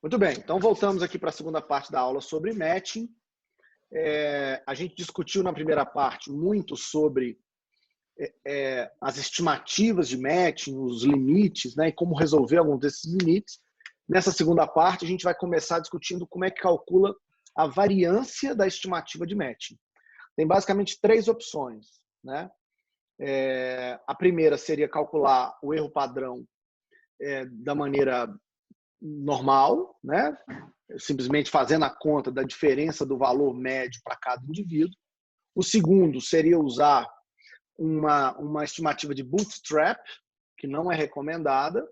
Muito bem, então voltamos aqui para a segunda parte da aula sobre matching. A gente discutiu na primeira parte muito sobre as estimativas de matching, os limites, né, e como resolver alguns desses limites. Nessa segunda parte, a gente vai começar discutindo como é que calcula a variância da estimativa de matching. Tem basicamente três opções, né? A primeira seria calcular o erro padrão da maneira normal, né? Simplesmente fazendo a conta da diferença do valor médio para cada indivíduo. O segundo seria usar uma estimativa de bootstrap, que não é recomendada,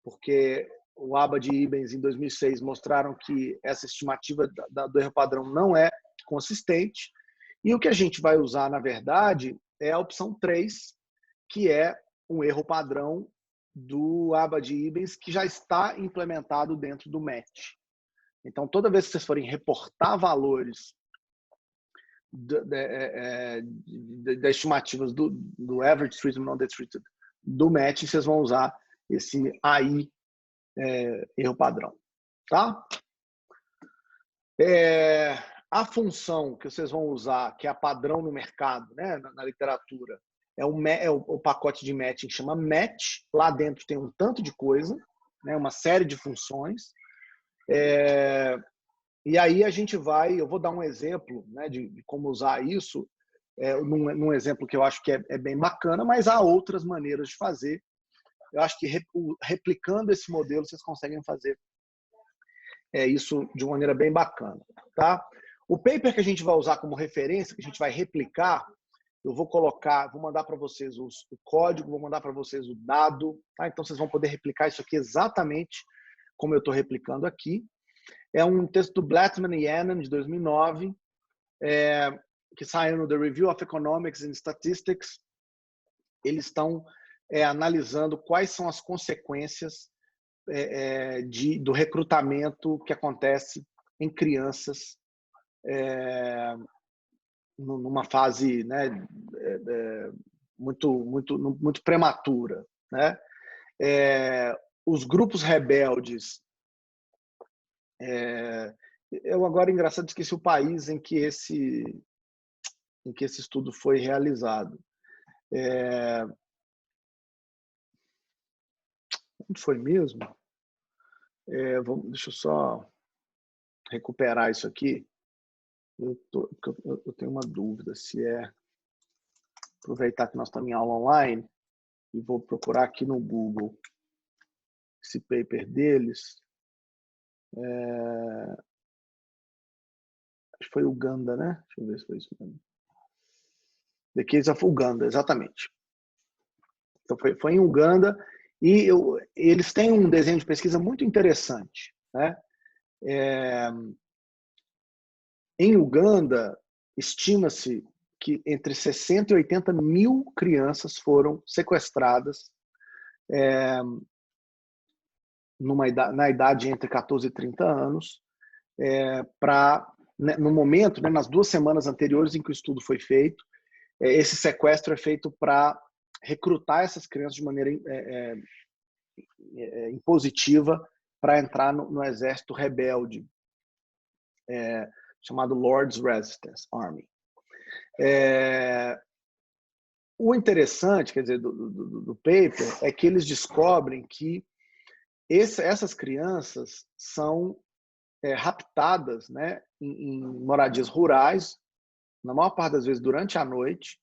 porque o Abad e Ibanez, em 2006, mostraram que essa estimativa do erro padrão não é consistente. E o que a gente vai usar, na verdade, é a opção 3, que é um erro padrão do Abad e Ibanez, que já está implementado dentro do match. Então, toda vez que vocês forem reportar valores das estimativas do average treated non treated do match, vocês vão usar esse AI erro padrão, tá? A função que vocês vão usar, que é a padrão no mercado, né, na literatura, é o pacote de matching que chama match. Lá dentro tem um tanto de coisa, né, uma série de funções. E aí eu vou dar um exemplo, né, de como usar isso, num exemplo que eu acho que é bem bacana, mas há outras maneiras de fazer. Eu acho que replicando esse modelo, vocês conseguem fazer isso de uma maneira bem bacana, tá? O paper que a gente vai usar como referência, que a gente vai replicar, eu vou mandar para vocês o código, vou mandar para vocês o dado, tá? Então vocês vão poder replicar isso aqui exatamente como eu estou replicando aqui. É um texto do Blattman e Annan, de 2009, que saiu no The Review of Economics and Statistics. Eles estão analisando quais são as consequências do recrutamento que acontece em crianças numa fase, né, muito prematura, né? Os grupos rebeldes. Eu agora, engraçado, esqueci o país em que esse estudo foi realizado. Onde foi mesmo? Deixa eu só recuperar isso aqui. Eu tenho uma dúvida se aproveitar que nós estamos em aula online e vou procurar aqui no Google esse paper deles. Acho que foi Uganda, né? Deixa eu ver se foi isso mesmo. The Case of Uganda, exatamente. Então foi em Uganda e eles têm um desenho de pesquisa muito interessante, né? Em Uganda, estima-se que entre 60 e 80 mil crianças foram sequestradas na idade entre 14 e 30 anos, no momento, né, nas 2 semanas anteriores em que o estudo foi feito. Esse sequestro é feito para recrutar essas crianças de maneira impositiva para entrar no exército rebelde, chamado Lord's Resistance Army. O interessante, quer dizer, do paper é que eles descobrem que essas crianças são raptadas, né, em moradias rurais, na maior parte das vezes durante a noite.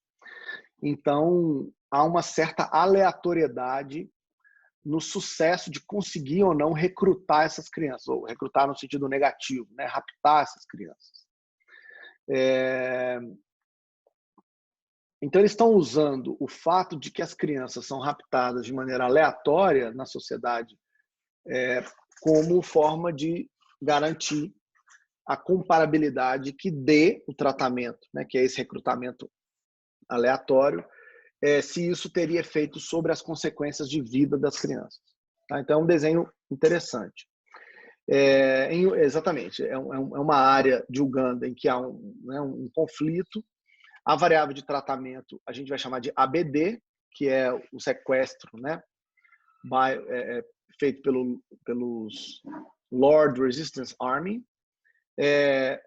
Então, há uma certa aleatoriedade no sucesso de conseguir ou não recrutar essas crianças, ou recrutar no sentido negativo, né, raptar essas crianças. Então, eles estão usando o fato de que as crianças são raptadas de maneira aleatória na sociedade como forma de garantir a comparabilidade que dê o tratamento, né, que é esse recrutamento aleatório, se isso teria efeito sobre as consequências de vida das crianças. Tá? Então, é um desenho interessante. Exatamente, é uma área de Uganda em que há um conflito. A variável de tratamento a gente vai chamar de ABD, que é o sequestro, né, feito pelos Lord Resistance Army. E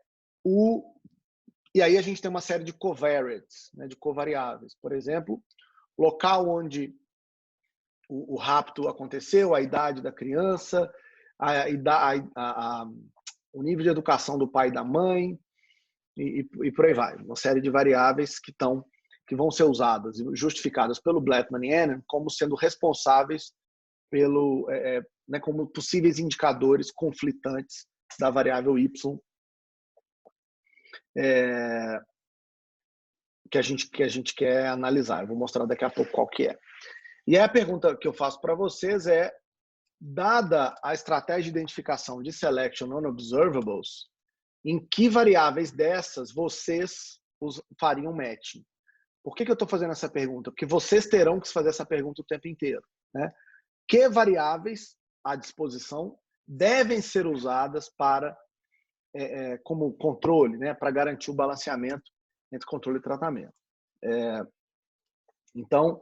aí a gente tem uma série de covariates, né, de covariáveis. Por exemplo, local onde o rapto aconteceu, a idade da criança, o nível de educação do pai e da mãe, e por aí vai. Uma série de variáveis que vão ser usadas e justificadas pelo Blattman e Annan como sendo responsáveis né, como possíveis indicadores conflitantes da variável y que a gente quer analisar. Eu vou mostrar daqui a pouco qual que é. E aí a pergunta que eu faço para vocês é, dada a estratégia de identificação de Selection Non-Observables, em que variáveis dessas vocês fariam matching? Por que eu estou fazendo essa pergunta? Porque vocês terão que fazer essa pergunta o tempo inteiro, né? Que variáveis à disposição devem ser usadas como controle, né? Para garantir o balanceamento entre controle e tratamento. Então,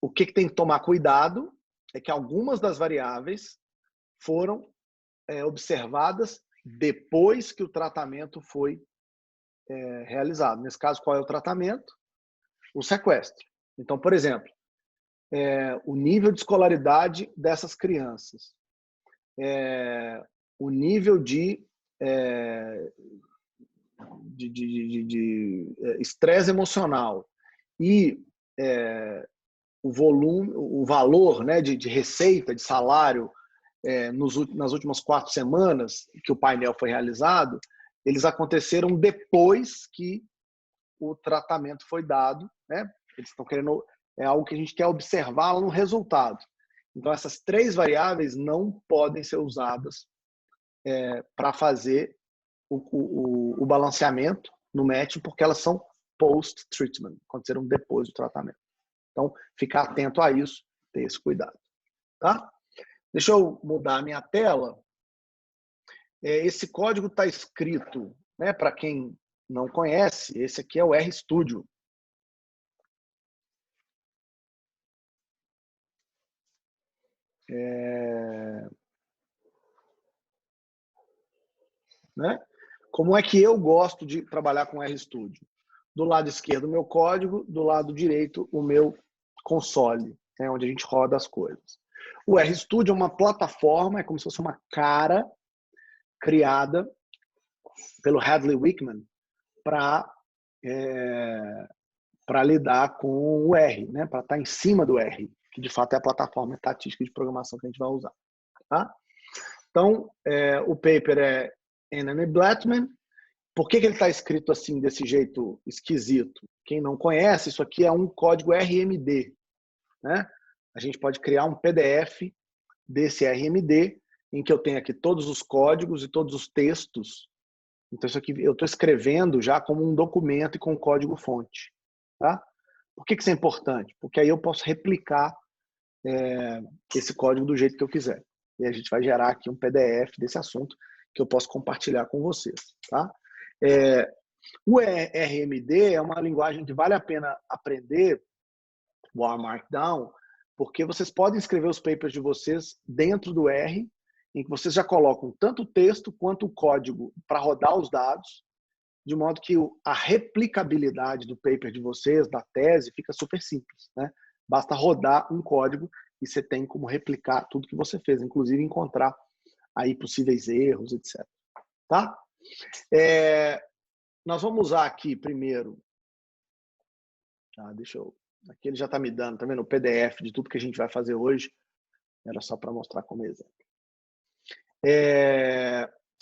o que tem que tomar cuidado é que algumas das variáveis foram observadas depois que o tratamento foi realizado. Nesse caso, qual é o tratamento? O sequestro. Então, por exemplo, o nível de escolaridade dessas crianças, o nível de estresse emocional e o volume, o valor, né, de receita, de salário nas últimas 4 semanas que o painel foi realizado, eles aconteceram depois que o tratamento foi dado, né? Eles estão querendo, é algo que a gente quer observar no resultado. Então, essas 3 variáveis não podem ser usadas para fazer o balanceamento no matching, porque elas são post-treatment, aconteceram depois do tratamento. Então, ficar atento a isso, ter esse cuidado. Tá? Deixa eu mudar a minha tela. Esse código está escrito, né, para quem não conhece, esse aqui é o RStudio. Né? Como é que eu gosto de trabalhar com RStudio? Do lado esquerdo, o meu código, do lado direito, o meu console, né, onde a gente roda as coisas. O RStudio é uma plataforma, é como se fosse uma cara criada pelo Hadley Wickman para lidar com o R, né, para estar em cima do R, que de fato é a plataforma estatística de programação que a gente vai usar. Tá? Então, o paper é Annan e Blattman. Por que ele está escrito assim, desse jeito esquisito? Quem não conhece, isso aqui é um código RMD. Né? A gente pode criar um PDF desse RMD, em que eu tenho aqui todos os códigos e todos os textos. Então, isso aqui eu estou escrevendo já como um documento e com código-fonte. Tá? Por que isso é importante? Porque aí eu posso replicar esse código do jeito que eu quiser. E a gente vai gerar aqui um PDF desse assunto que eu posso compartilhar com vocês. Tá? O RMD é uma linguagem que vale a pena aprender, o R Markdown, porque vocês podem escrever os papers de vocês dentro do R, em que vocês já colocam tanto o texto quanto o código para rodar os dados, de modo que a replicabilidade do paper de vocês, da tese, fica super simples. Né? Basta rodar um código e você tem como replicar tudo que você fez, inclusive encontrar aí possíveis erros, etc. Tá? Nós vamos usar aqui primeiro. Aqui ele já está me dando, tá vendo? O PDF de tudo que a gente vai fazer hoje. Era só para mostrar como exemplo.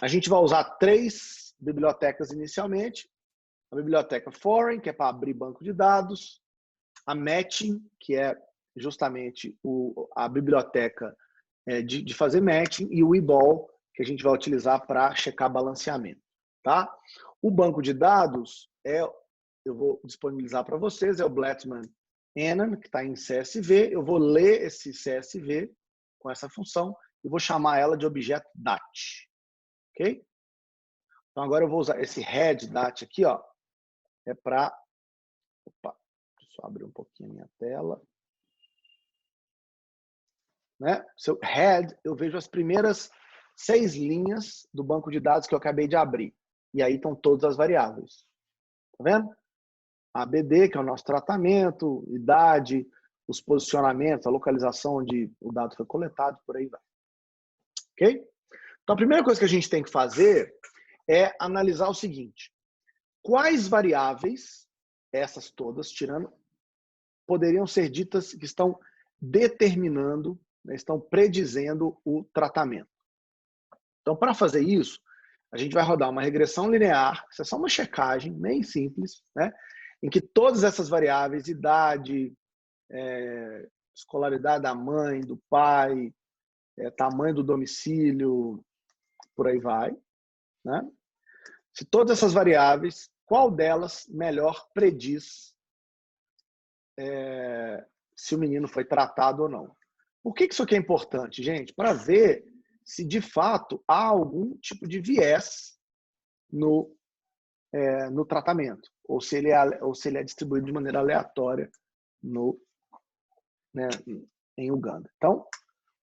A gente vai usar 3 bibliotecas inicialmente. A biblioteca Foreign, que é para abrir banco de dados. A Matching, que é justamente a biblioteca de fazer matching. E o eBall, que a gente vai utilizar para checar balanceamento. Tá? O banco de dados eu vou disponibilizar para vocês, é o Blattman Annan, que está em CSV. Eu vou ler esse CSV com essa função e vou chamar ela de objeto DAT. Ok? Então agora eu vou usar esse head DAT aqui, ó, para... Opa, deixa eu abrir um pouquinho a minha tela. né? Seu head, eu vejo as primeiras 6 linhas do banco de dados que eu acabei de abrir. E aí estão todas as variáveis. Tá vendo? ABD, que é o nosso tratamento, idade, os posicionamentos, a localização onde o dado foi coletado, por aí vai. Ok? Então, a primeira coisa que a gente tem que fazer é analisar o seguinte: quais variáveis, essas todas, tirando, poderiam ser ditas que estão determinando, né, estão predizendo o tratamento. Então, para fazer isso, a gente vai rodar uma regressão linear, isso é só uma checagem bem simples, né, em que todas essas variáveis, idade, escolaridade da mãe, do pai, tamanho do domicílio, por aí vai, né? Se todas essas variáveis, qual delas melhor prediz se o menino foi tratado ou não? Por que isso aqui é importante, gente? Para ver se de fato há algum tipo de viés no tratamento, ou se ele é distribuído de maneira aleatória né, em Uganda. Então,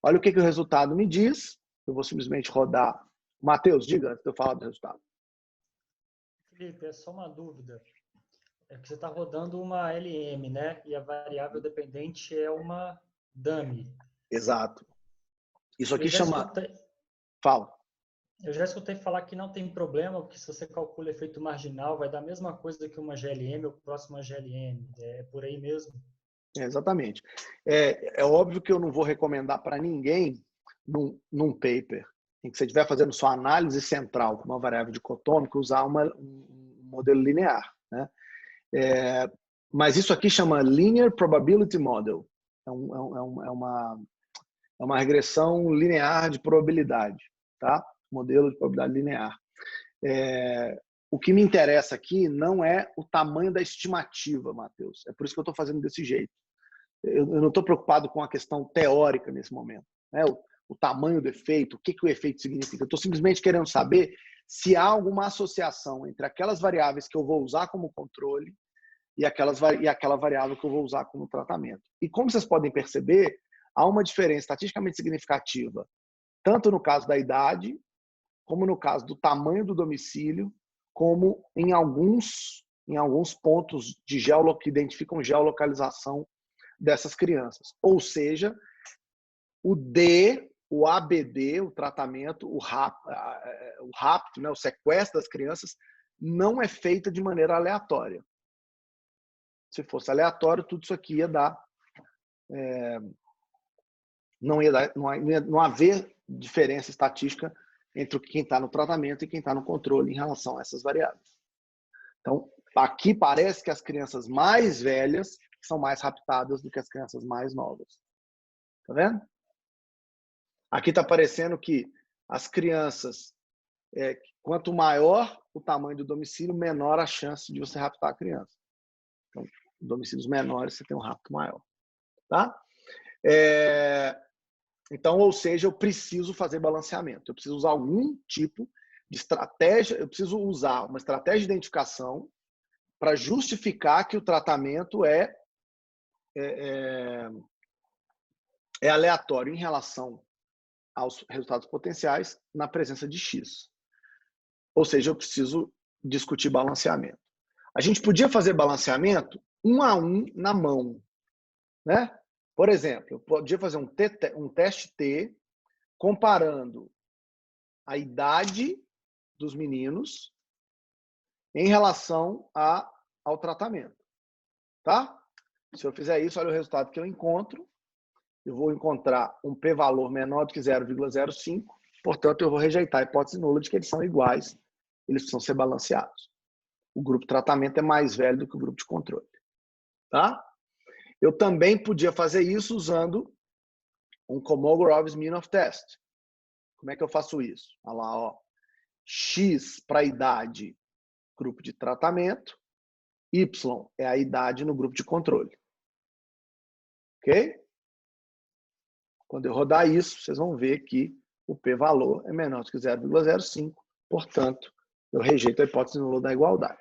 olha o que o resultado me diz. Eu vou simplesmente rodar. Matheus, diga antes de eu falar do resultado. Felipe, é só uma dúvida. É que você está rodando uma LM, né? E a variável dependente é uma dummy. Exato. Isso aqui chama... Fala. Eu já escutei falar que não tem problema, porque se você calcula efeito marginal, vai dar a mesma coisa que uma GLM ou próxima GLM. É por aí mesmo? Exatamente. É óbvio que eu não vou recomendar para ninguém, num paper, em que você estiver fazendo sua análise central com uma variável dicotômica, usar um modelo linear, né? Mas isso aqui chama Linear Probability Model. É uma regressão linear de probabilidade, tá? Modelo de probabilidade linear. O que me interessa aqui não é o tamanho da estimativa, Matheus. É por isso que eu estou fazendo desse jeito. Eu não estou preocupado com a questão teórica nesse momento, né? O tamanho do efeito, o que o efeito significa. Eu estou simplesmente querendo saber se há alguma associação entre aquelas variáveis que eu vou usar como controle e aquela variável que eu vou usar como tratamento. E como vocês podem perceber, há uma diferença estatisticamente significativa, tanto no caso da idade, como no caso do tamanho do domicílio, como em alguns pontos que identificam geolocalização dessas crianças. Ou seja, o ABD, o tratamento, o rapto, né, o sequestro das crianças, não é feita de maneira aleatória. Se fosse aleatório, tudo isso aqui ia dar... não haver diferença estatística entre quem está no tratamento e quem está no controle em relação a essas variáveis. Então, aqui parece que as crianças mais velhas são mais raptadas do que as crianças mais novas. Tá vendo? Aqui está parecendo que as crianças, quanto maior o tamanho do domicílio, menor a chance de você raptar a criança. Então, domicílios menores, você tem um rapto maior. Tá? Então, ou seja, eu preciso fazer balanceamento. Eu preciso usar algum tipo de estratégia, eu preciso usar uma estratégia de identificação para justificar que o tratamento é aleatório em relação aos resultados potenciais na presença de X. Ou seja, eu preciso discutir balanceamento. A gente podia fazer balanceamento um a um na mão, né? Por exemplo, eu podia fazer um teste T comparando a idade dos meninos em relação ao tratamento. Tá? Se eu fizer isso, olha o resultado que eu encontro. Eu vou encontrar um p-valor menor do que 0,05, portanto, eu vou rejeitar a hipótese nula de que eles são iguais, eles precisam ser balanceados. O grupo de tratamento é mais velho do que o grupo de controle. Tá? Eu também podia fazer isso usando um Kolmogorov Mean of Test. Como é que eu faço isso? Olha lá, ó. X para a idade, grupo de tratamento. Y é a idade no grupo de controle. Ok? Quando eu rodar isso, vocês vão ver que o p-valor é menor do que 0,05. Portanto, eu rejeito a hipótese nula da igualdade.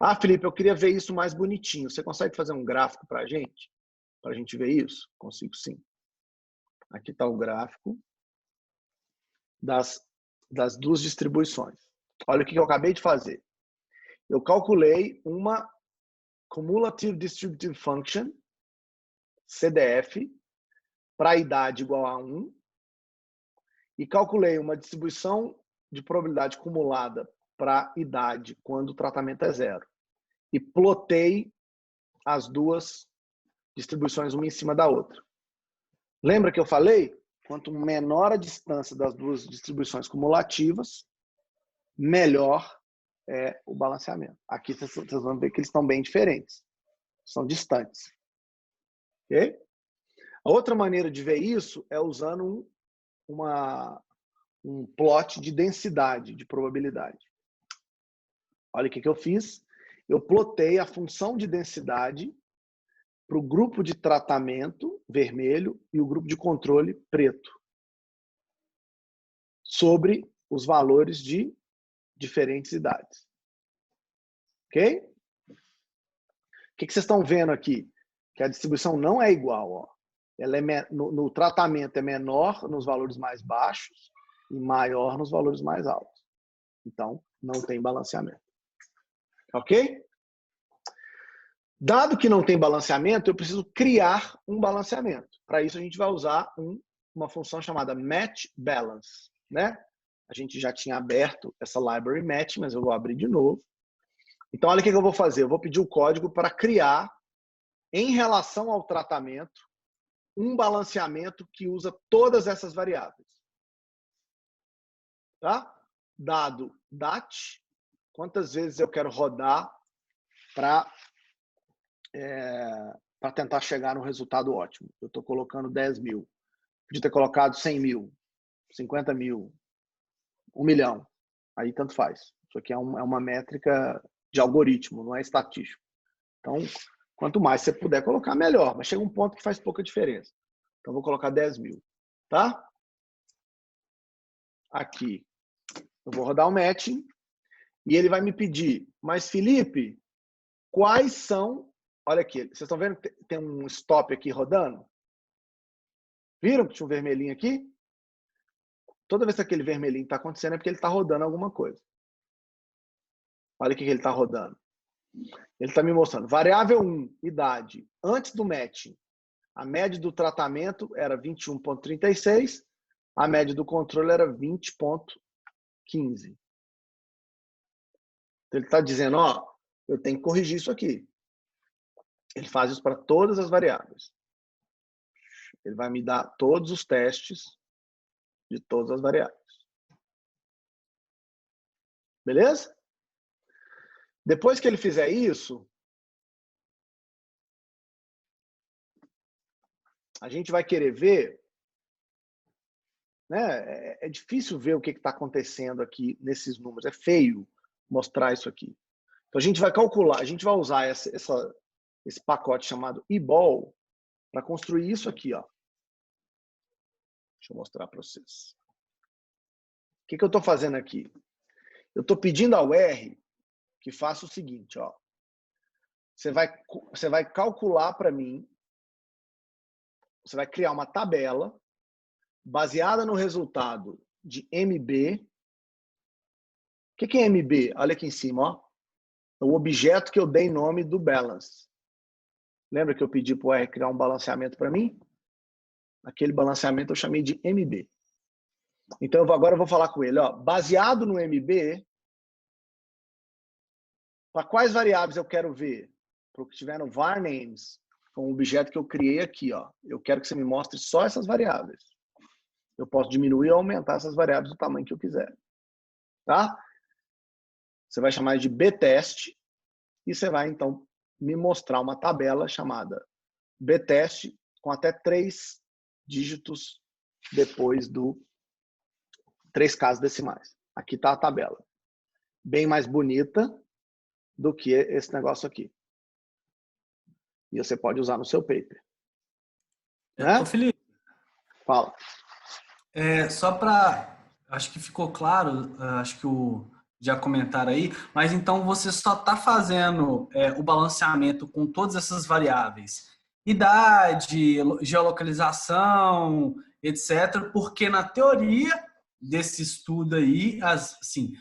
Ah, Felipe, eu queria ver isso mais bonitinho. Você consegue fazer um gráfico para a gente? Para a gente ver isso? Consigo sim. Aqui está o gráfico das duas distribuições. Olha o que eu acabei de fazer. Eu calculei uma Cumulative Distributive Function, CDF, para a idade igual a 1, e calculei uma distribuição de probabilidade cumulada para a idade quando o tratamento é 0. E plotei as duas distribuições uma em cima da outra. Lembra que eu falei? Quanto menor a distância das duas distribuições cumulativas, melhor é o balanceamento. Aqui vocês vão ver que eles estão bem diferentes. São distantes. Ok? A outra maneira de ver isso é usando um plot de densidade, de probabilidade. Olha o que eu fiz. Eu plotei a função de densidade para o grupo de tratamento vermelho e o grupo de controle preto, sobre os valores de diferentes idades. Ok? O que vocês estão vendo aqui? Que a distribuição não é igual. Ó. Ela no tratamento é menor nos valores mais baixos e maior nos valores mais altos. Então, não tem balanceamento. Ok? Dado que não tem balanceamento, eu preciso criar um balanceamento. Para isso, a gente vai usar uma função chamada match balance. Né? A gente já tinha aberto essa library match, mas eu vou abrir de novo. Então, olha o que eu vou fazer. Eu vou pedir o código para criar, em relação ao tratamento, um balanceamento que usa todas essas variáveis. Tá? Dado dat, quantas vezes eu quero rodar para tentar chegar no resultado ótimo. Eu estou colocando 10 mil. Podia ter colocado 100 mil, 50 mil, 1 milhão. Aí tanto faz. Isso aqui é uma métrica de algoritmo, não é estatístico. Então, quanto mais você puder colocar, melhor. Mas chega um ponto que faz pouca diferença. Então, vou colocar 10 mil. Tá? Aqui. Eu vou rodar o matching. E ele vai me pedir, mas Felipe, quais são... Olha aqui, vocês estão vendo que tem um stop aqui rodando? Viram que tinha um vermelhinho aqui? Toda vez que aquele vermelhinho está acontecendo é porque ele está rodando alguma coisa. Olha o que ele está rodando. Ele está me mostrando. Variável 1, idade. Antes do matching, a média do tratamento era 21,36. A média do controle era 20,15. Então, ele está dizendo, ó, eu tenho que corrigir isso aqui. Ele faz isso para todas as variáveis. Ele vai me dar todos os testes de todas as variáveis. Beleza? Depois que ele fizer isso, a gente vai querer ver, né? É difícil ver o que está acontecendo aqui nesses números. É feio mostrar isso aqui. Então a gente vai calcular, a gente vai usar esse pacote chamado eBall para construir isso aqui, ó. Deixa eu mostrar para vocês. O que eu estou fazendo aqui? Eu estou pedindo ao R que faça o seguinte, ó. Você vai calcular para mim, você vai criar uma tabela baseada no resultado de MB. O que é MB? Olha aqui em cima, ó. É o objeto que eu dei nome do balance. Lembra que eu pedi para o R criar um balanceamento para mim? Aquele balanceamento eu chamei de MB. Então, agora eu vou falar com ele. Ó, baseado no MB, para quais variáveis eu quero ver? Para o que tiver no varNames, com o objeto que eu criei aqui. Ó, eu quero que você me mostre só essas variáveis. Eu posso diminuir ou aumentar essas variáveis do tamanho que eu quiser. Tá? Você vai chamar de btest e você vai, então, me mostrar uma tabela chamada btest com até 3 dígitos depois do 3 casas decimais. Aqui está a tabela. Bem mais bonita do que esse negócio aqui. E você pode usar no seu paper. Né? Ô, Felipe. Fala. Só para... Acho que ficou claro, acho que já comentaram aí, mas então você só está fazendo o balanceamento com todas essas variáveis. Idade, geolocalização, etc. Porque na teoria desse estudo aí, assim,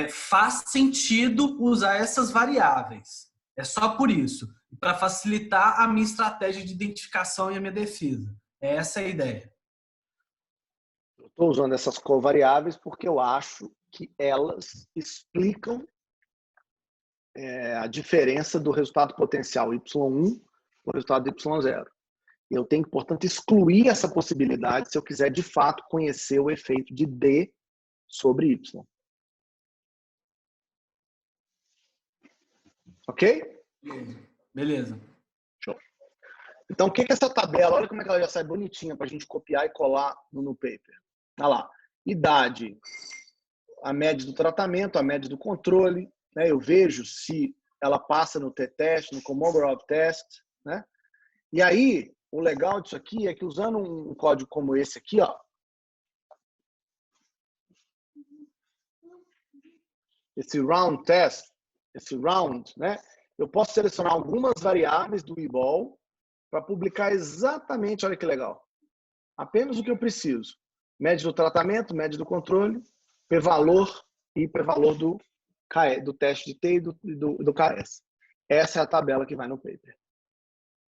faz sentido usar essas variáveis. É só por isso, para facilitar a minha estratégia de identificação e a minha defesa. Essa é a ideia. Eu estou usando essas covariáveis porque eu acho que elas explicam a diferença do resultado potencial Y1 para o resultado Y0. Eu tenho que, portanto, excluir essa possibilidade se eu quiser, de fato, conhecer o efeito de D sobre Y. Ok? Beleza. Show. Então, o que é essa tabela? Olha como é que ela já sai bonitinha para a gente copiar e colar no paper. Olha lá. Idade, a média do tratamento, a média do controle. Né? Eu vejo se ela passa no t-test, no Kolmogorov test. Né? E aí, o legal disso aqui é que usando um código como esse aqui, ó, esse round test, esse round, né? Eu posso selecionar algumas variáveis do eBall para publicar exatamente, olha que legal, apenas o que eu preciso. Média do tratamento, média do controle, p-valor e p-valor do teste de T e do KS. Essa é a tabela que vai no paper.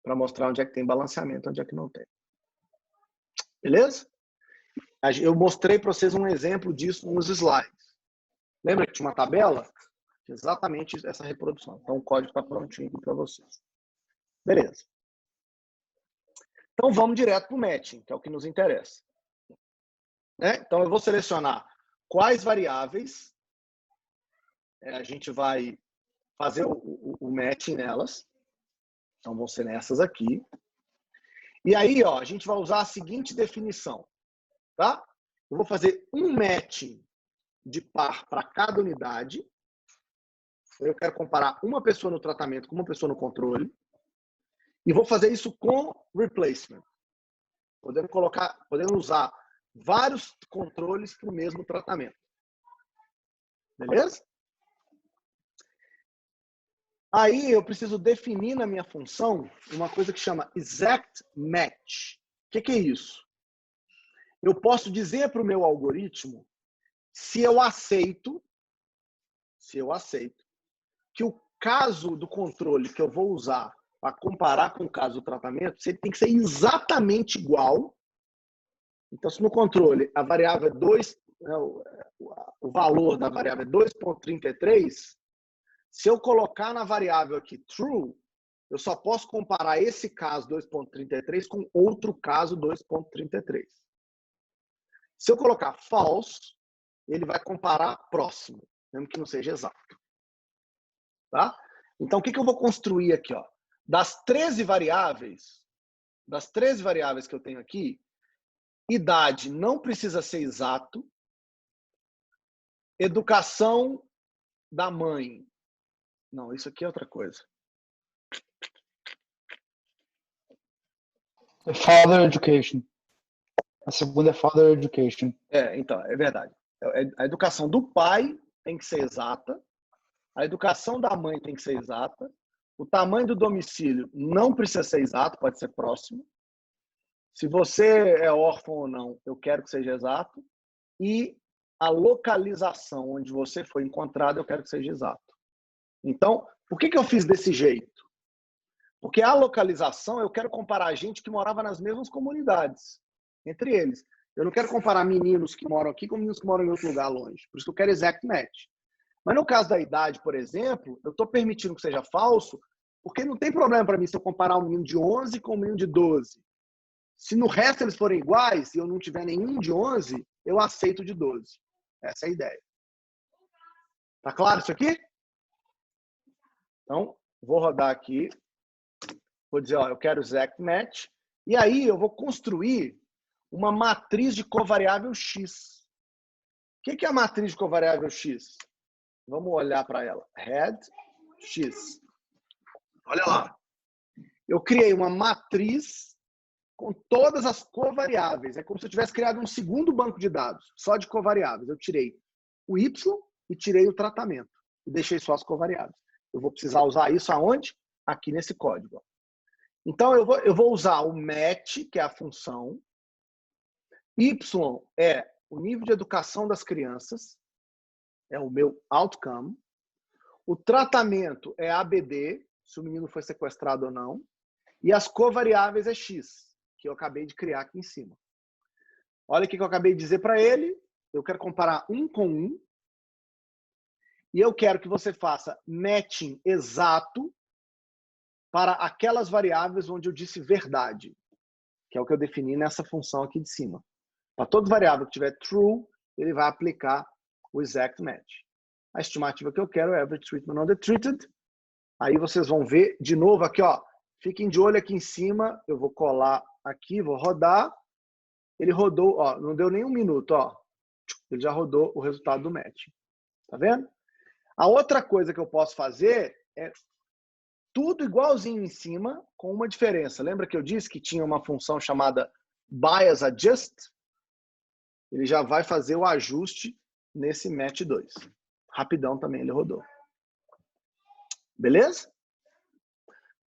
Para mostrar onde é que tem balanceamento, onde é que não tem. Beleza? Eu mostrei para vocês um exemplo disso nos slides. Lembra que tinha uma tabela? Exatamente essa reprodução. Então o código está prontinho aqui para vocês. Beleza. Então vamos direto para o matching, que é o que nos interessa. Né? Então eu vou selecionar quais variáveis a gente vai fazer o matching nelas. Então vão ser nessas aqui. E aí, ó, a gente vai usar a seguinte definição. Tá? Eu vou fazer um matching de par para cada unidade. Eu quero comparar uma pessoa no tratamento com uma pessoa no controle. E vou fazer isso com replacement. Podendo usar vários controles para o mesmo tratamento. Beleza? Aí eu preciso definir na minha função uma coisa que chama exact match. O que é isso? Eu posso dizer para o meu algoritmo se eu aceito que o caso do controle que eu vou usar para comparar com o caso do tratamento, ele tem que ser exatamente igual. Então, se no controle a variável é 2, o valor da variável é 2,33, se eu colocar na variável aqui true, eu só posso comparar esse caso 2,33 com outro caso 2,33. Se eu colocar false, ele vai comparar próximo, mesmo que não seja exato. Tá? Então, o que eu vou construir aqui? Ó? Das 13 variáveis que eu tenho aqui, idade não precisa ser exato, educação da mãe. Não, isso aqui é outra coisa. Father Education. A segunda é Father Education. Então, é verdade. A educação do pai tem que ser exata, a educação da mãe tem que ser exata, o tamanho do domicílio não precisa ser exato, pode ser próximo. Se você é órfão ou não, eu quero que seja exato. E a localização onde você foi encontrado, eu quero que seja exato. Então, por que eu fiz desse jeito? Porque a localização, eu quero comparar gente que morava nas mesmas comunidades, entre eles. Eu não quero comparar meninos que moram aqui com meninos que moram em outro lugar longe. Por isso que eu quero exact match. Mas no caso da idade, por exemplo, eu estou permitindo que seja falso, porque não tem problema para mim se eu comparar um menino de 11 com um menino de 12. Se no resto eles forem iguais e eu não tiver nenhum de 11, eu aceito de 12. Essa é a ideia. Tá claro isso aqui? Então, vou rodar aqui. Vou dizer, ó, eu quero exact match. E aí eu vou construir uma matriz de covariável X. O que é a matriz de covariável X? Vamos olhar para ela. Head X. Olha lá. Eu criei uma matriz com todas as covariáveis. É como se eu tivesse criado um segundo banco de dados, só de covariáveis. Eu tirei o Y e tirei o tratamento. E deixei só as covariáveis. Eu vou precisar usar isso aonde? Aqui nesse código. Então, eu vou usar o match, que é a função. Y é o nível de educação das crianças, é o meu outcome. O tratamento é ABD, se o menino foi sequestrado ou não. E as covariáveis é X, que eu acabei de criar aqui em cima. Olha o que eu acabei de dizer para ele. Eu quero comparar um com um. E eu quero que você faça matching exato para aquelas variáveis onde eu disse verdade, que é o que eu defini nessa função aqui de cima. Para toda variável que tiver true, ele vai aplicar o exact match. A estimativa que eu quero é average treatment on the treated. Aí vocês vão ver de novo aqui, ó. Fiquem de olho aqui em cima. Eu vou colar aqui, vou rodar. Ele rodou, ó, não deu nem um minuto, ó. Ele já rodou o resultado do match. Tá vendo? A outra coisa que eu posso fazer é tudo igualzinho em cima, com uma diferença. Lembra que eu disse que tinha uma função chamada bias adjust? Ele já vai fazer o ajuste nesse match 2. Rapidão também ele rodou. Beleza?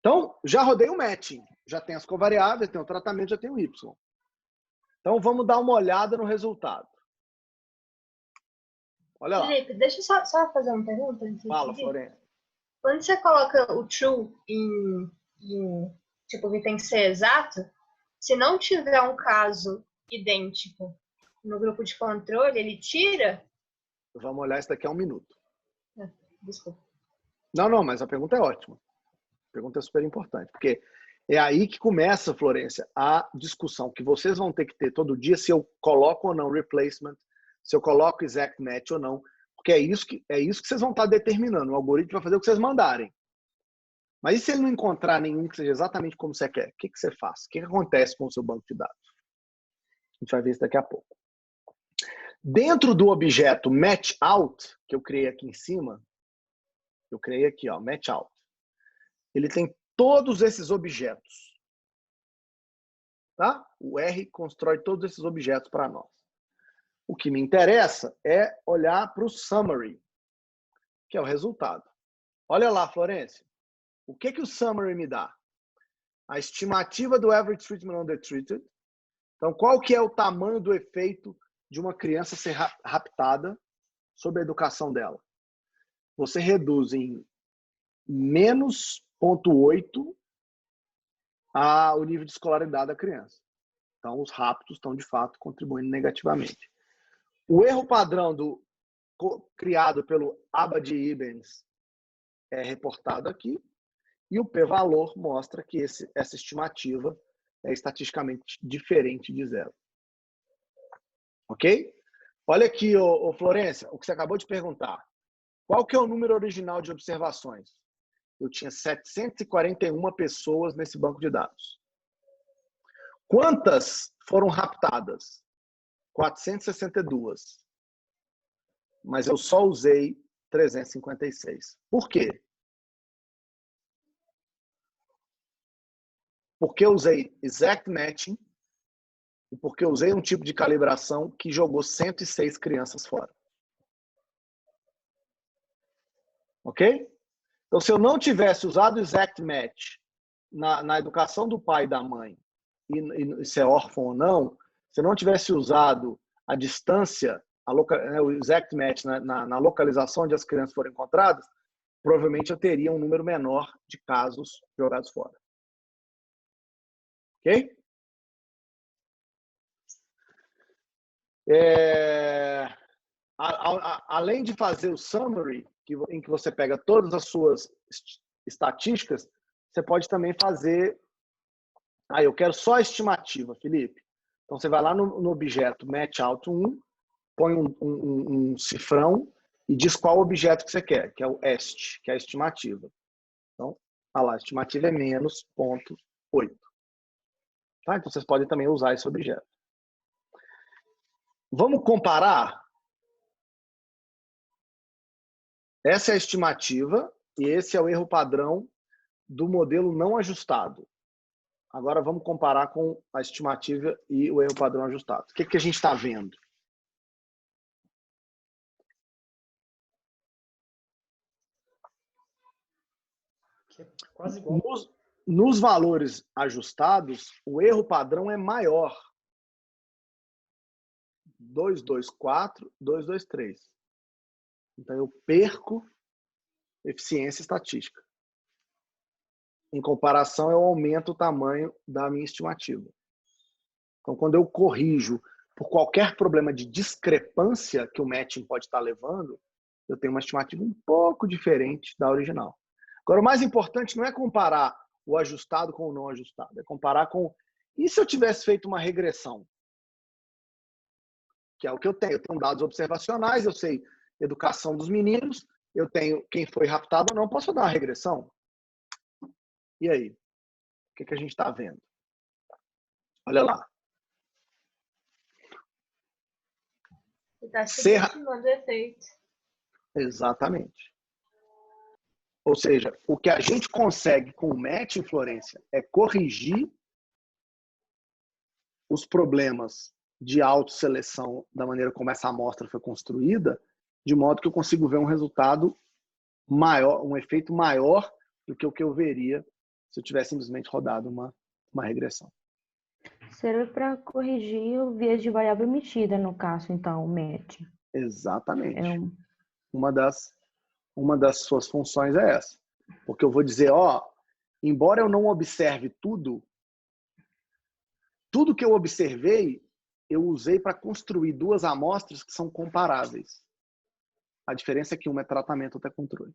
Então, já rodei o matching. Já tem as covariáveis, tem o tratamento, já tem o Y. Então, vamos dar uma olhada no resultado. Olha lá. Felipe, deixa eu só fazer uma pergunta. Fala, Florência. Quando você coloca o true tipo, que tem que ser exato, se não tiver um caso idêntico no grupo de controle, ele tira? Vamos olhar isso daqui a um minuto. Desculpa. Não, mas a pergunta é ótima. A pergunta é super importante, porque é aí que começa, Florência, a discussão que vocês vão ter que ter todo dia se eu coloco ou não replacement, se eu coloco exact match ou não, porque é isso que vocês vão estar determinando. O algoritmo vai fazer o que vocês mandarem. Mas e se ele não encontrar nenhum que seja exatamente como você quer? O que você faz? O que acontece com o seu banco de dados? A gente vai ver isso daqui a pouco. Dentro do objeto matchout, que eu criei aqui em cima, eu criei aqui, ó, matchout. Ele tem todos esses objetos. Tá? O R constrói todos esses objetos para nós. O que me interessa é olhar para o summary, que é o resultado. Olha lá, Florência. O que o summary me dá? A estimativa do average treatment on the treated. Então, qual que é o tamanho do efeito de uma criança ser raptada sobre a educação dela? Você reduz em menos 0,8 o nível de escolaridade da criança. Então, os raptos estão, de fato, contribuindo negativamente. O erro padrão criado pelo Abadi-Ibens é reportado aqui. E o p-valor mostra que essa estimativa é estatisticamente diferente de zero. Ok? Olha aqui, ô Florência, o que você acabou de perguntar. Qual que é o número original de observações? Eu tinha 741 pessoas nesse banco de dados. Quantas foram raptadas? 462. Mas eu só usei 356. Por quê? Porque eu usei exact matching e porque eu usei um tipo de calibração que jogou 106 crianças fora. Ok? Então, se eu não tivesse usado o exact match na educação do pai e da mãe, e se é órfão ou não, se eu não tivesse usado a distância, o exact match na localização onde as crianças foram encontradas, provavelmente eu teria um número menor de casos jogados fora. Ok? Além de fazer o summary, em que você pega todas as suas estatísticas, você pode também fazer... eu quero só a estimativa, Felipe. Então, você vai lá no objeto matchout1, põe um cifrão e diz qual objeto que você quer, que é o est, que é a estimativa. Então, olha lá, a estimativa é menos 0,8. Tá? Então, vocês podem também usar esse objeto. Vamos comparar? Essa é a estimativa e esse é o erro padrão do modelo não ajustado. Agora, vamos comparar com a estimativa e o erro padrão ajustado. O que a gente está vendo? Quase igual. Nos valores ajustados, o erro padrão é maior. 2, 2, 4, 2, 2, 3. Então, eu perco eficiência estatística. Em comparação, eu aumento o tamanho da minha estimativa. Então, quando eu corrijo por qualquer problema de discrepância que o matching pode estar levando, eu tenho uma estimativa um pouco diferente da original. Agora, o mais importante não é comparar o ajustado com o não ajustado, é comparar com... E se eu tivesse feito uma regressão? Que é o que eu tenho. Eu tenho dados observacionais, eu sei educação dos meninos, eu tenho quem foi raptado ou não, posso dar uma regressão? E aí? O que a gente está vendo? Olha lá. Está subestimando o efeito. Exatamente. Ou seja, o que a gente consegue com o matching, Florência, é corrigir os problemas de autoseleção da maneira como essa amostra foi construída, de modo que eu consigo ver um resultado maior, um efeito maior do que o que eu veria se eu tivesse simplesmente rodado uma regressão. Serve para corrigir o viés de variável emitida, no caso, então, o match. Exatamente. Uma das suas funções é essa. Porque eu vou dizer, embora eu não observe tudo que eu observei, eu usei para construir duas amostras que são comparáveis. A diferença é que uma é tratamento, outra é controle.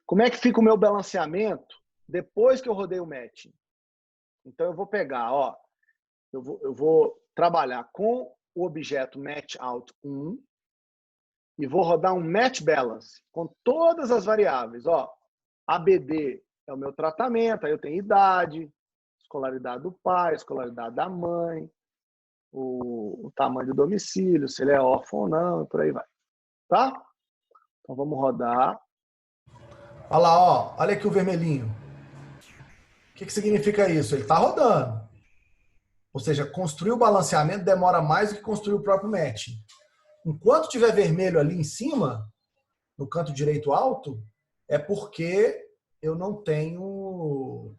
Como é que fica o meu balanceamento depois que eu rodei o matching? Então, eu vou pegar, eu vou trabalhar com o objeto matchout1 e vou rodar um match balance com todas as variáveis. ABD é o meu tratamento, aí eu tenho idade, escolaridade do pai, escolaridade da mãe, o tamanho do domicílio, se ele é órfão ou não, e por aí vai. Tá? Então, vamos rodar. Olha lá, olha aqui o vermelhinho. O que significa isso? Ele está rodando. Ou seja, construir o balanceamento demora mais do que construir o próprio matching. Enquanto tiver vermelho ali em cima, no canto direito alto, é porque eu não tenho...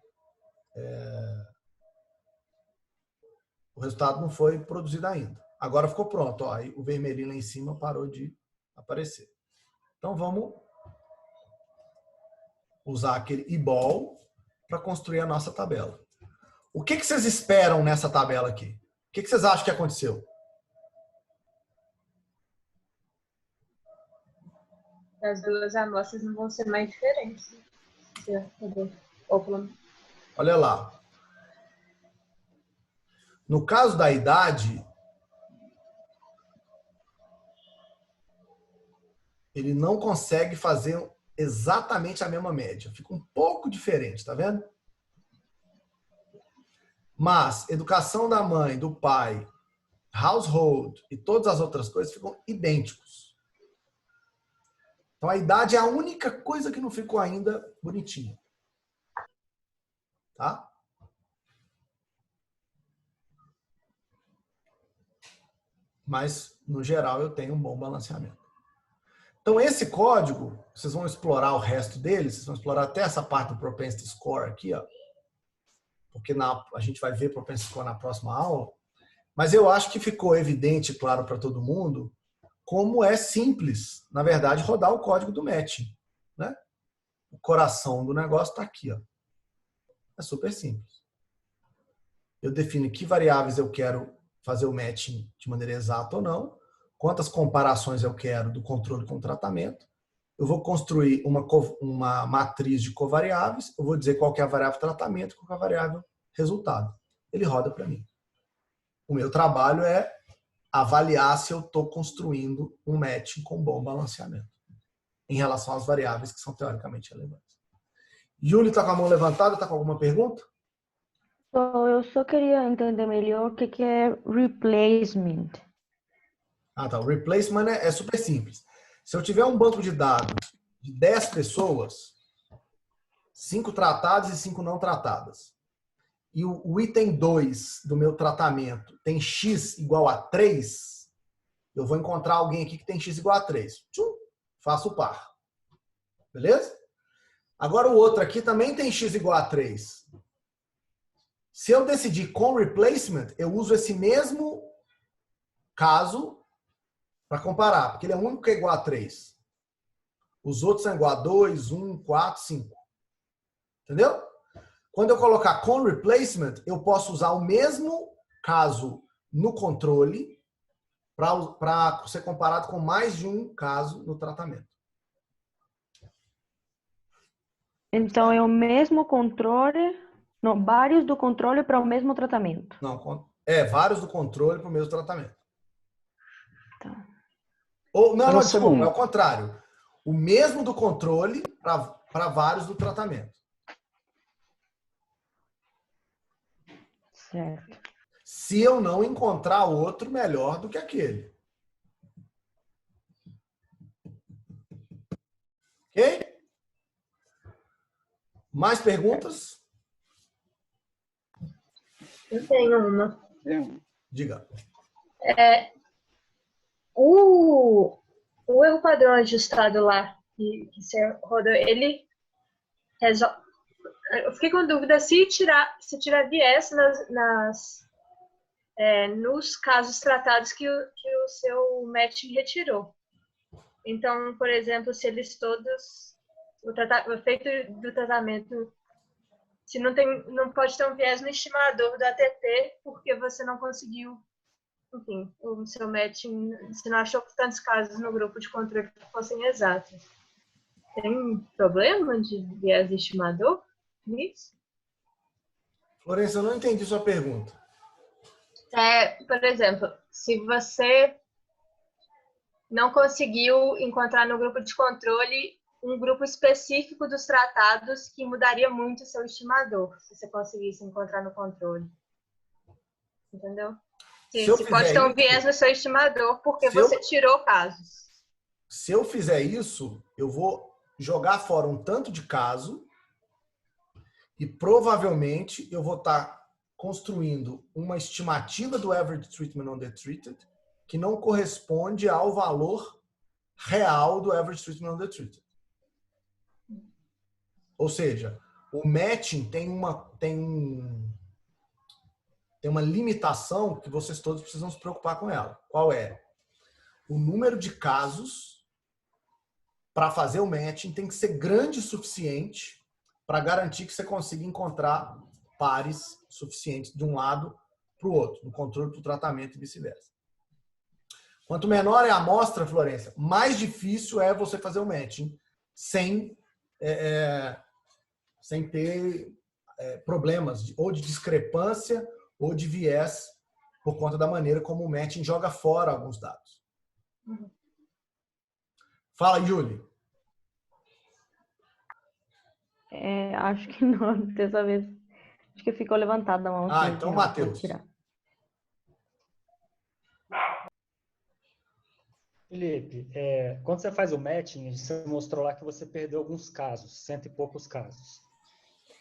O resultado não foi produzido ainda. Agora ficou pronto. Aí o vermelhinho lá em cima parou de aparecer. Então vamos usar aquele IBOL para construir a nossa tabela. O que vocês esperam nessa tabela aqui? O que vocês acham que aconteceu? As duas amostras não vão ser mais diferentes. Olha lá. No caso da idade, ele não consegue fazer exatamente a mesma média. Fica um pouco diferente, tá vendo? Mas educação da mãe, do pai, household e todas as outras coisas ficam idênticos. Então a idade é a única coisa que não ficou ainda bonitinha. Tá? Mas, no geral, eu tenho um bom balanceamento. Então, esse código, vocês vão explorar o resto dele, vocês vão explorar até essa parte do Propensity Score aqui, porque a gente vai ver Propensity Score na próxima aula, mas eu acho que ficou evidente, claro, para todo mundo, como é simples, na verdade, rodar o código do matching. Né? O coração do negócio está aqui. É super simples. Eu defino que variáveis eu quero fazer o matching de maneira exata ou não, quantas comparações eu quero do controle com o tratamento. Eu vou construir uma matriz de covariáveis, eu vou dizer qual que é a variável tratamento e qual que é a variável resultado. Ele roda para mim. O meu trabalho é avaliar se eu estou construindo um matching com bom balanceamento em relação às variáveis que são teoricamente relevantes. Júlio está com a mão levantada, está com alguma pergunta? Eu só queria entender melhor o que é replacement. Tá. O replacement é super simples. Se eu tiver um banco de dados de 10 pessoas, 5 tratadas e 5 não tratadas, e o item 2 do meu tratamento tem x igual a 3, eu vou encontrar alguém aqui que tem x igual a 3. Faço o par. Beleza? Agora o outro aqui também tem x igual a 3. Se eu decidir com replacement, eu uso esse mesmo caso para comparar, porque ele é o único que é igual a 3. Os outros são igual a 2, 1, 4, 5. Entendeu? Quando eu colocar com replacement, eu posso usar o mesmo caso no controle para ser comparado com mais de um caso no tratamento. Então, é o mesmo controle, não, vários do controle para o mesmo tratamento. Não, vários do controle para o mesmo tratamento. Tá. Ou, não, Mas, desculpa, é segundo. o contrário. O mesmo do controle para vários do tratamento. Certo. Se eu não encontrar outro melhor do que aquele. Ok? Mais perguntas? Eu tenho uma. Diga. O erro padrão ajustado lá que você rodou, ele resolve. Eu fiquei com dúvida se tirar viés nos casos tratados que o seu match retirou. Então, por exemplo, se eles todos o efeito do tratamento, se não pode ter um viés no estimador do ATT porque você não conseguiu, enfim, o seu matching, você não achou tantos casos no grupo de controle que fossem exatos. Tem problema de viés de estimador nisso? Florença, eu não entendi sua pergunta. Por exemplo, se você não conseguiu encontrar no grupo de controle um grupo específico dos tratados que mudaria muito o seu estimador, se você conseguisse encontrar no controle. Entendeu? Se pode ter um viés no seu estimador porque você tirou casos. Se eu fizer isso, eu vou jogar fora um tanto de caso e provavelmente eu vou estar construindo uma estimativa do average treatment on the treated que não corresponde ao valor real do average treatment on the treated. Ou seja, o matching tem uma limitação que vocês todos precisam se preocupar com ela. Qual é? O número de casos para fazer o matching tem que ser grande o suficiente para garantir que você consiga encontrar pares suficientes de um lado para o outro, do controle para o tratamento e vice-versa. Quanto menor é a amostra, Florença, mais difícil é você fazer o matching sem ter problemas ou de discrepância ou de viés por conta da maneira como o matching joga fora alguns dados. Fala, Yuli. Acho que não, dessa vez. Acho que ficou levantada a mão. Então, Matheus. Felipe, quando você faz o matching, você mostrou lá que você perdeu alguns casos, 100 e poucos casos.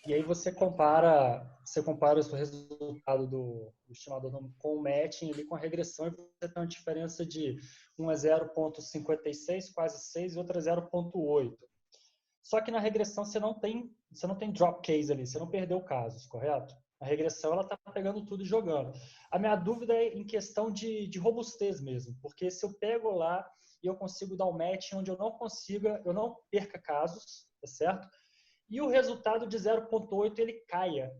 E aí você compara o seu resultado do estimador com o matching e com a regressão, e você tem uma diferença de um é 0,56, quase 6, e outra é 0,8. Só que na regressão você não tem drop case ali, você não perdeu casos, correto? A regressão ela está pegando tudo e jogando. A minha dúvida é em questão de robustez mesmo, porque se eu pego lá e eu consigo dar um match onde eu não perca casos, tá certo? E o resultado de 0,8 ele caia.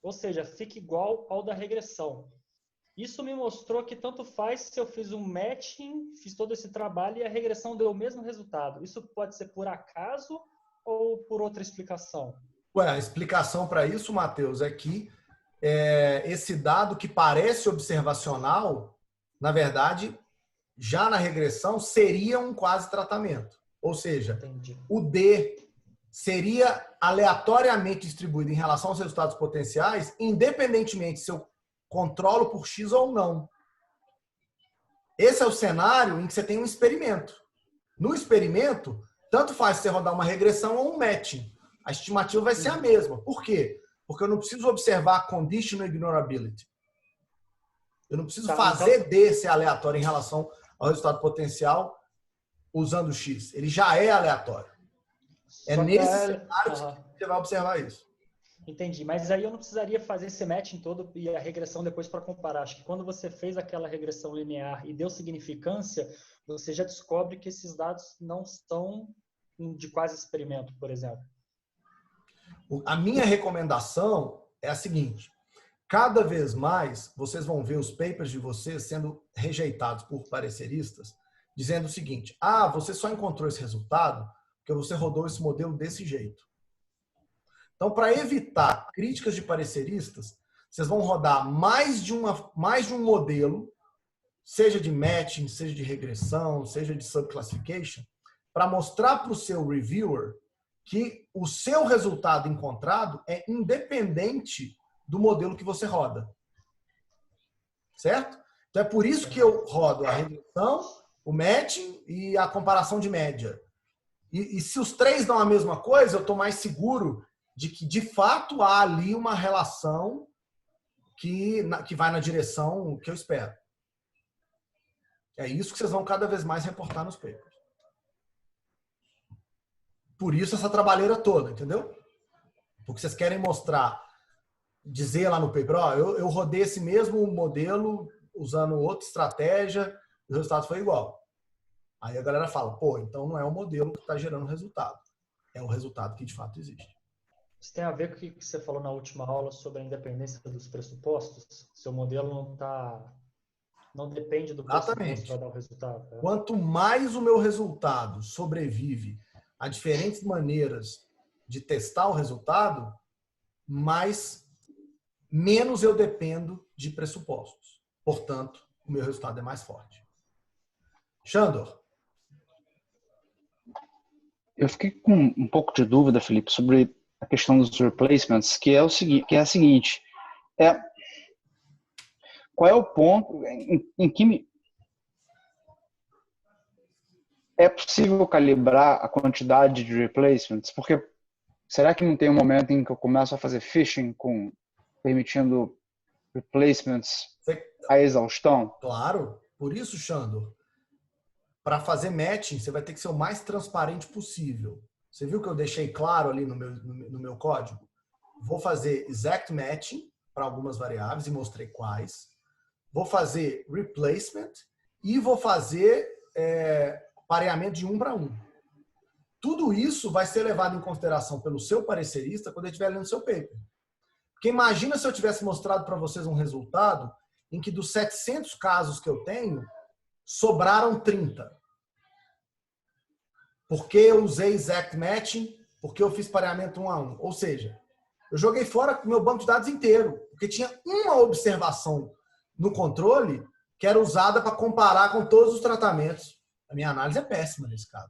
Ou seja, fica igual ao da regressão. Isso me mostrou que tanto faz se eu fiz um matching, fiz todo esse trabalho e a regressão deu o mesmo resultado. Isso pode ser por acaso ou por outra explicação? A explicação para isso, Matheus, é que esse dado que parece observacional, na verdade, já na regressão, seria um quase tratamento. Ou seja, Entendi. O D seria aleatoriamente distribuído em relação aos resultados potenciais, independentemente se eu controlo por X ou não. Esse é o cenário em que você tem um experimento. No experimento, tanto faz você rodar uma regressão ou um matching. A estimativa vai ser a mesma. Por quê? Porque eu não preciso observar conditional ignorability. Eu não preciso fazer D ser aleatório em relação ao resultado potencial usando X. Ele já é aleatório. Nesse cenário que você vai observar isso. Entendi, mas aí eu não precisaria fazer esse matching todo e a regressão depois para comparar. Acho que quando você fez aquela regressão linear e deu significância, você já descobre que esses dados não são de quase experimento, por exemplo. A minha recomendação é a seguinte: cada vez mais vocês vão ver os papers de vocês sendo rejeitados por pareceristas, dizendo o seguinte: ah, você só encontrou esse resultado porque você rodou esse modelo desse jeito. Então, para evitar críticas de pareceristas, vocês vão rodar mais de um modelo, seja de matching, seja de regressão, seja de subclassification, para mostrar para o seu reviewer que o seu resultado encontrado é independente do modelo que você roda. Certo? Então, é por isso que eu rodo a regressão, o matching e a comparação de média. E se os três dão a mesma coisa, eu estou mais seguro de que, de fato, há ali uma relação que vai na direção que eu espero. É isso que vocês vão cada vez mais reportar nos papers. Por isso essa trabalheira toda, entendeu? Porque vocês querem mostrar, dizer lá no paper, ó, eu rodei esse mesmo modelo usando outra estratégia, o resultado foi igual. Aí a galera fala, pô, então não é o modelo que está gerando resultado. É o resultado que de fato existe. Isso tem a ver com o que você falou na última aula sobre a independência dos pressupostos? Seu modelo não depende do pressuposto para dar o resultado. Né? Quanto mais o meu resultado sobrevive a diferentes maneiras de testar o resultado, menos eu dependo de pressupostos. Portanto, o meu resultado é mais forte. Xandor. Eu fiquei com um pouco de dúvida, Felipe, sobre a questão dos replacements, que é a seguinte: qual é o ponto em que é possível calibrar a quantidade de replacements? Porque será que não tem um momento em que eu começo a fazer phishing permitindo replacements à exaustão? Claro, por isso, Xandor, para fazer matching, você vai ter que ser o mais transparente possível. Você viu que eu deixei claro ali no meu código? Vou fazer exact matching para algumas variáveis e mostrei quais. Vou fazer replacement e vou fazer pareamento de 1 para 1. Tudo isso vai ser levado em consideração pelo seu parecerista quando ele estiver lendo seu paper. Porque imagina se eu tivesse mostrado para vocês um resultado em que dos 700 casos que eu tenho, sobraram 30. Porque eu usei exact matching, porque eu fiz pareamento 1 a 1. Ou seja, eu joguei fora o meu banco de dados inteiro, porque tinha uma observação no controle que era usada para comparar com todos os tratamentos. A minha análise é péssima nesse caso.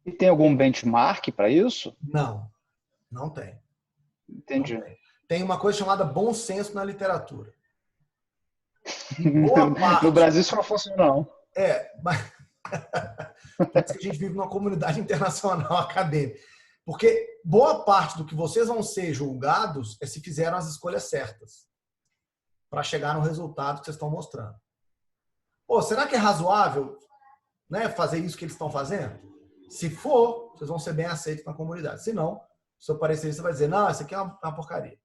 E tem algum benchmark para isso? Não tem. Entendi. Não tem. Tem uma coisa chamada bom senso na literatura. Boa parte, no Brasil isso não funciona, não. Mas parece que a gente vive numa comunidade internacional acadêmica. Porque boa parte do que vocês vão ser julgados é se fizeram as escolhas certas para chegar no resultado que vocês estão mostrando. Pô, será que é razoável, né, fazer isso que eles estão fazendo? Se for, vocês vão ser bem aceitos na comunidade. Se não, o seu parecerista vai dizer, não, isso aqui é uma porcaria.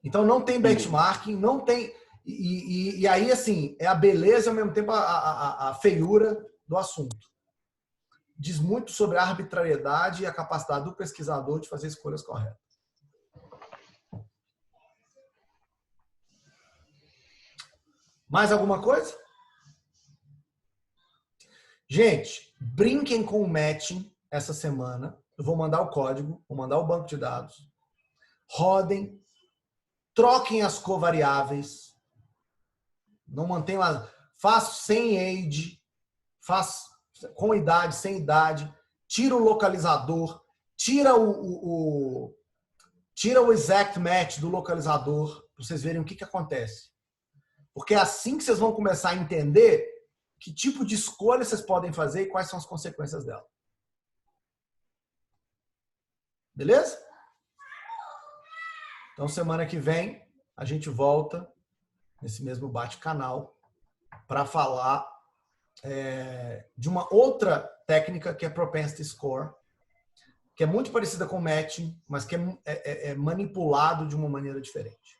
Então não tem benchmarking, não tem... E aí, assim, é a beleza e ao mesmo tempo a feiura do assunto. Diz muito sobre a arbitrariedade e a capacidade do pesquisador de fazer escolhas corretas. Mais alguma coisa? Gente, brinquem com o matching essa semana. Eu vou mandar o código, vou mandar o banco de dados. Rodem, troquem as covariáveis. Não mantém lá. Faz sem age, faz com idade, sem idade. Tira o localizador, tira o exact match do localizador, para vocês verem o que acontece. Porque é assim que vocês vão começar a entender que tipo de escolha vocês podem fazer e quais são as consequências dela. Beleza? Então, semana que vem, a gente volta nesse mesmo bate-canal para falar de uma outra técnica que é Propensity Score, que é muito parecida com o matching, mas que é manipulado de uma maneira diferente.